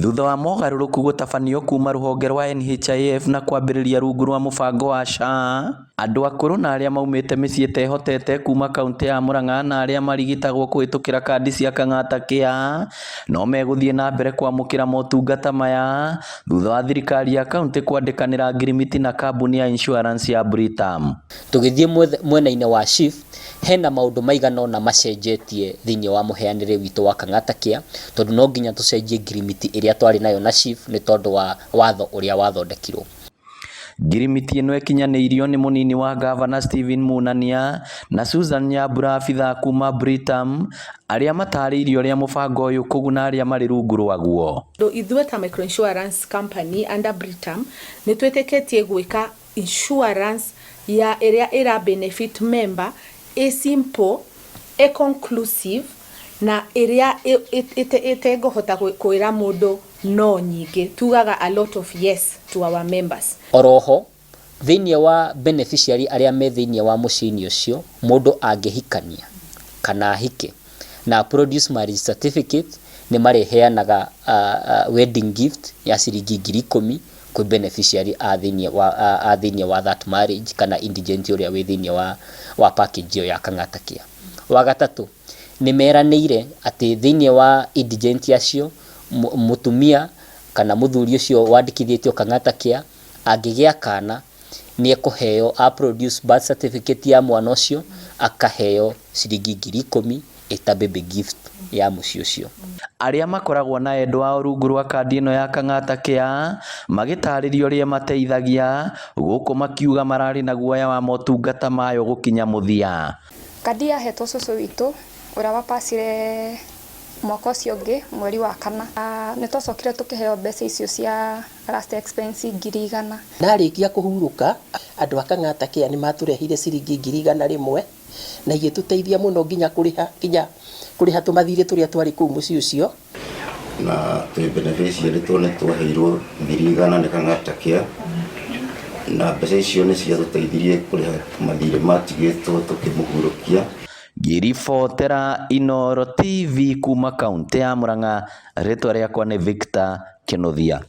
Thutha wa mogarũrũku gũtabanio kuma rũhonge rwa NHIF na kwambĩrĩria rungu rwa mũbango wa SHA, andũ akũrũ na arĩa maumĩte mĩciĩ ĩtehotete kuma kaũntĩ ya Murang'a na arĩa marigitagwo kũhĩtũkĩra kandi cia Kang'ata Care no megũthiĩ na mbere kwamũkĩra motungata maya thutha wa thirikari ya kaũntĩ kwandĩkanĩra ngirimiti na kambuni ya insurance ya Britam. Tũgĩthiĩ mwena-inĩ wa SHIF, hena maũndũ maigana ũna macenjetie thĩinĩ wa mũheanĩre witũ wa Kang'ata Care, tondũ no nginya tũcenjie ngirimiti ĩrĩa twarĩ nayo na SHIF nĩ tondũ wa watho ũrĩa wathondekirwo. Ngirimiti ĩno ĩkinyanĩirio nĩ mũnini wa Gavana Stephen Munania na Susan Nyambura, abithaa kuma Britam, arĩa matarĩirie ũrĩa mũbango ũyũ kũguna arĩa marĩ rungu rwaguo. Ithuĩ ta microinsurance company under Britam nĩ twĩtĩkĩtie gwĩka insurance ya ĩrĩa ĩra benefit member simple, conclusive na ĩrĩa ĩtengũhota kwĩra mũndũ no nyingĩ. Tugaga a lot of yes to our members. Oroho thĩinĩ wa beneficiary arĩa me thĩinĩ wa mũciĩ ũcio, mũndũ angĩhikania kana ahike na produce marriage certificate, nĩ mareheanaga wedding gift ya ciringi 10,000 kwĩ beneficiary a thĩinĩ wa that marriage kana indigent ũrĩa wĩ thĩinĩ wa package ya Kang'ata Care. Wa gatatũ, nĩ meranĩire atĩ thĩinĩ wa indigent acio mũtumia kana mũthuri ũcio wandĩkithĩtio Kang'ata Care angĩgĩa kana nĩ ekũheo a produce birth certificate ya mwana ũcio, akaheo ciringi 10,000 ĩta baby gift ya mũciĩ ũcio. Arĩa makoragwo na endwa ao rungu rwa kandi ĩno ya Kang'ata Care magĩtarĩrio ũrĩa mateithagia, gũkũ makiuga mararĩ na guoya wa motungata mayo gũkinya mũthia. Kandi yahetwo cũcũ witũ ũrĩa wapacire mwaka ũcio ũngĩ mweri wa kana. Nĩ twacokire tũkĩheo mbeca icio cia last expense 100,000. Narĩkia kũhurũka, andũ a Kang'ata Care nĩ matũrehire ciringi 100,000 na igĩtũteithia mũno nginya kũrĩha tũmathirĩ tũrĩa twarĩ kũu mũciĩ ũcio. Na twĩ beneficiary nĩ twaheirwo 100,000 nĩ Kang'ata Care, na mbeca icio nĩ ciatũteithirie kũrĩha mathirĩ matigĩtwo tũkĩmũhurũkia. Ngĩribotera Inooro TV kuma kaũntĩ ya Murang'a, rĩtwa rĩakwa nĩ Victor Kĩnuthia.